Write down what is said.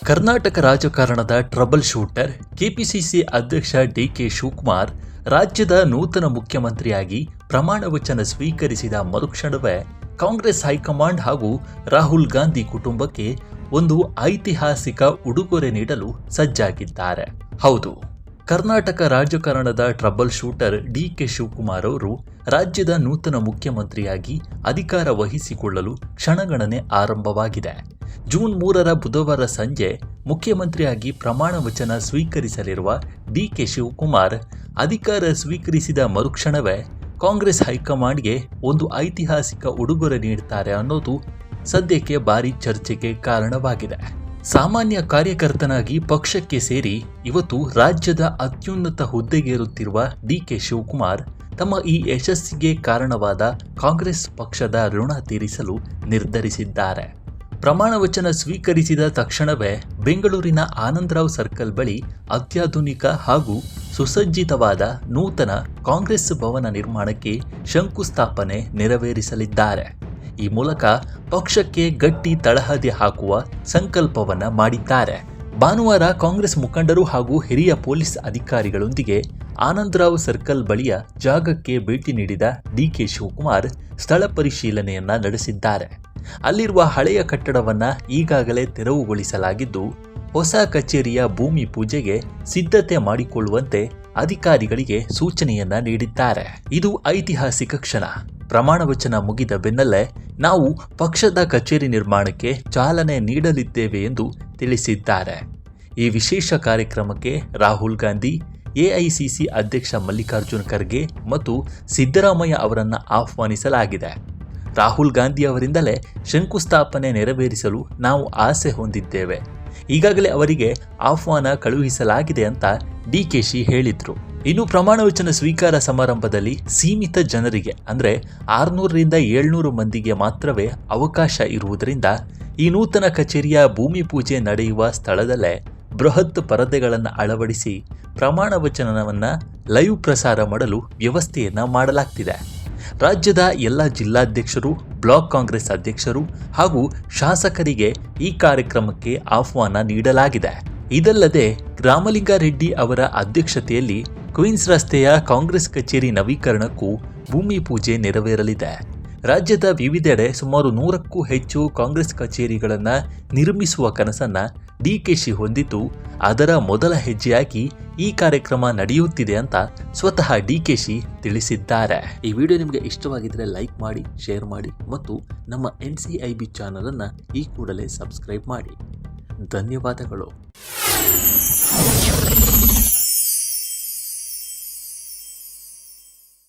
ಕರ್ನಾಟಕ ರಾಜಕಾರಣದ trouble shooter KPCC ಅಧ್ಯಕ್ಷ DK Shivakumar ರಾಜ್ಯದ ನೂತನ ಮುಖ್ಯಮಂತ್ರಿಯಾಗಿ ಪ್ರಮಾಣ ವಚನ ಸ್ವೀಕರಿಸಿದ ಮರುಕ್ಷಣವೇ ಕಾಂಗ್ರೆಸ್ ಹೈಕಮಾಂಡ್ ಹಾಗೂ ರಾಹುಲ್ ಗಾಂಧಿ ಕುಟುಂಬಕ್ಕೆ ಒಂದು ಐತಿಹಾಸಿಕ ಉಡುಗೊರೆ ನೀಡಲು ಸಜ್ಜಾಗಿದ್ದಾರೆ. ಹೌದು, ಕರ್ನಾಟಕ ರಾಜಕಾರಣದ ಟ್ರಬಲ್ ಶೂಟರ್ ಡಿಕೆ ಶಿವಕುಮಾರ್ ಅವರು ರಾಜ್ಯದ ನೂತನ ಮುಖ್ಯಮಂತ್ರಿಯಾಗಿ ಅಧಿಕಾರ ವಹಿಸಿಕೊಳ್ಳಲು ಕ್ಷಣಗಣನೆ ಆರಂಭವಾಗಿದೆ. ಜೂನ್ 3ರ ಬುಧವಾರ ಸಂಜೆ ಮುಖ್ಯಮಂತ್ರಿಯಾಗಿ ಪ್ರಮಾಣ ವಚನ ಸ್ವೀಕರಿಸಲಿರುವ ಡಿಕೆ ಶಿವಕುಮಾರ್ ಅಧಿಕಾರ ಸ್ವೀಕರಿಸಿದ ಮರುಕ್ಷಣವೇ ಕಾಂಗ್ರೆಸ್ ಹೈಕಮಾಂಡ್ಗೆ ಒಂದು ಐತಿಹಾಸಿಕ ಉಡುಗೊರೆ ನೀಡುತ್ತಾರೆ ಅನ್ನೋದು ಸದ್ಯಕ್ಕೆ ಭಾರಿ ಚರ್ಚೆಗೆ ಕಾರಣವಾಗಿದೆ. ಸಾಮಾನ್ಯ ಕಾರ್ಯಕರ್ತನಾಗಿ ಪಕ್ಷಕ್ಕೆ ಸೇರಿ ಇವತ್ತು ರಾಜ್ಯದ ಅತ್ಯುನ್ನತ ಹುದ್ದೆಗೇರುತ್ತಿರುವ ಡಿಕೆ ಶಿವಕುಮಾರ್ ತಮ್ಮ ಈ ಯಶಸ್ಸಿಗೆ ಕಾರಣವಾದ ಕಾಂಗ್ರೆಸ್ ಪಕ್ಷದ ಋಣ ತೀರಿಸಲು ನಿರ್ಧರಿಸಿದ್ದಾರೆ. ಪ್ರಮಾಣ ವಚನ ಸ್ವೀಕರಿಸಿದ ತಕ್ಷಣವೇ ಬೆಂಗಳೂರಿನ ಆನಂದರಾವ್ ಸರ್ಕಲ್ ಬಳಿ ಅತ್ಯಾಧುನಿಕ ಹಾಗೂ ಸುಸಜ್ಜಿತವಾದ ನೂತನ ಕಾಂಗ್ರೆಸ್ ಭವನ ನಿರ್ಮಾಣಕ್ಕೆ ಶಂಕುಸ್ಥಾಪನೆ ನೆರವೇರಿಸಲಿದ್ದಾರೆ. ಈ ಮೂಲಕ ಪಕ್ಷಕ್ಕೆ ಗಟ್ಟಿ ತಳಹದಿ ಹಾಕುವ ಸಂಕಲ್ಪವನ್ನ ಮಾಡಿದ್ದಾರೆ. ಭಾನುವಾರ ಕಾಂಗ್ರೆಸ್ ಮುಖಂಡರು ಹಾಗೂ ಹಿರಿಯ ಪೊಲೀಸ್ ಅಧಿಕಾರಿಗಳೊಂದಿಗೆ ಆನಂದರಾವ್ ಸರ್ಕಲ್ ಬಳಿಯ ಜಾಗಕ್ಕೆ ಭೇಟಿ ನೀಡಿದ ಡಿಕೆ ಶಿವಕುಮಾರ್ ಸ್ಥಳ ಪರಿಶೀಲನೆಯನ್ನ ನಡೆಸಿದ್ದಾರೆ. ಅಲ್ಲಿರುವ ಹಳೆಯ ಕಟ್ಟಡವನ್ನ ಈಗಾಗಲೇ ತೆರವುಗೊಳಿಸಲಾಗಿದ್ದು, ಹೊಸ ಕಚೇರಿಯ ಭೂಮಿ ಪೂಜೆಗೆ ಸಿದ್ಧತೆ ಮಾಡಿಕೊಳ್ಳುವಂತೆ ಅಧಿಕಾರಿಗಳಿಗೆ ಸೂಚನೆಯನ್ನ ನೀಡಿದ್ದಾರೆ. ಇದು ಐತಿಹಾಸಿಕ ಕ್ಷಣ. ಪ್ರಮಾಣ ವಚನ ಮುಗಿದ ಬೆನ್ನಲ್ಲೇ ನಾವು ಪಕ್ಷದ ಕಚೇರಿ ನಿರ್ಮಾಣಕ್ಕೆ ಚಾಲನೆ ನೀಡಲಿದ್ದೇವೆ ಎಂದು ತಿಳಿಸಿದ್ದಾರೆ. ಈ ವಿಶೇಷ ಕಾರ್ಯಕ್ರಮಕ್ಕೆ ರಾಹುಲ್ ಗಾಂಧಿ, ಎಐಸಿಸಿ ಅಧ್ಯಕ್ಷ ಮಲ್ಲಿಕಾರ್ಜುನ್ ಖರ್ಗೆ ಮತ್ತು ಸಿದ್ದರಾಮಯ್ಯ ಅವರನ್ನು ಆಹ್ವಾನಿಸಲಾಗಿದೆ. ರಾಹುಲ್ ಗಾಂಧಿ ಅವರಿಂದಲೇ ಶಂಕುಸ್ಥಾಪನೆ ನೆರವೇರಿಸಲು ನಾವು ಆಸೆ ಹೊಂದಿದ್ದೇವೆ. ಈಗಾಗಲೇ ಅವರಿಗೆ ಆಹ್ವಾನ ಕಳುಹಿಸಲಾಗಿದೆ ಅಂತ ಡಿಕೆಶಿ ಹೇಳಿದ್ರು. ಇನ್ನು ಪ್ರಮಾಣ ವಚನ ಸ್ವೀಕಾರ ಸಮಾರಂಭದಲ್ಲಿ ಸೀಮಿತ ಜನರಿಗೆ ಅಂದರೆ 600ರಿಂದ 700 ಮಂದಿಗೆ ಮಾತ್ರವೇ ಅವಕಾಶ ಇರುವುದರಿಂದ ಈ ನೂತನ ಕಚೇರಿಯ ಭೂಮಿ ಪೂಜೆ ನಡೆಯುವ ಸ್ಥಳದಲ್ಲೇ ಬೃಹತ್ ಪರದೆಗಳನ್ನು ಅಳವಡಿಸಿ ಪ್ರಮಾಣ ವಚನವನ್ನು ಲೈವ್ ಪ್ರಸಾರ ಮಾಡಲು ವ್ಯವಸ್ಥೆಯನ್ನ ಮಾಡಲಾಗ್ತಿದೆ. ರಾಜ್ಯದ ಎಲ್ಲ ಜಿಲ್ಲಾಧ್ಯಕ್ಷರು, ಬ್ಲಾಕ್ ಕಾಂಗ್ರೆಸ್ ಅಧ್ಯಕ್ಷರು ಹಾಗೂ ಶಾಸಕರಿಗೆ ಈ ಕಾರ್ಯಕ್ರಮಕ್ಕೆ ಆಹ್ವಾನ ನೀಡಲಾಗಿದೆ. ಇದಲ್ಲದೆ ರಾಮಲಿಂಗಾರೆಡ್ಡಿ ಅವರ ಅಧ್ಯಕ್ಷತೆಯಲ್ಲಿ ಕ್ವೀನ್ಸ್ ರಸ್ತೆಯ ಕಾಂಗ್ರೆಸ್ ಕಚೇರಿ ನವೀಕರಣಕ್ಕೂ ಭೂಮಿ ಪೂಜೆ ನೆರವೇರಲಿದೆ. ರಾಜ್ಯದ ವಿವಿಧೆಡೆ ಸುಮಾರು 100ಕ್ಕೂ ಹೆಚ್ಚು ಕಾಂಗ್ರೆಸ್ ಕಚೇರಿಗಳನ್ನು ನಿರ್ಮಿಸುವ ಕನಸನ್ನ ಡಿಕೆಶಿ ಹೊಂದಿದ್ದು, ಅದರ ಮೊದಲ ಹೆಜ್ಜೆಯಾಗಿ ಈ ಕಾರ್ಯಕ್ರಮ ನಡೆಯುತ್ತಿದೆ ಅಂತ ಸ್ವತಃ ಡಿಕೆಶಿ ತಿಳಿಸಿದ್ದಾರೆ. ಈ ವಿಡಿಯೋ ನಿಮಗೆ ಇಷ್ಟವಾಗಿದ್ದರೆ ಲೈಕ್ ಮಾಡಿ, ಶೇರ್ ಮಾಡಿ ಮತ್ತು ನಮ್ಮ NCIB ಚಾನಲ್ ಅನ್ನು ಈ ಕೂಡಲೇ ಸಬ್ಸ್ಕ್ರೈಬ್ ಮಾಡಿ. ಧನ್ಯವಾದಗಳು.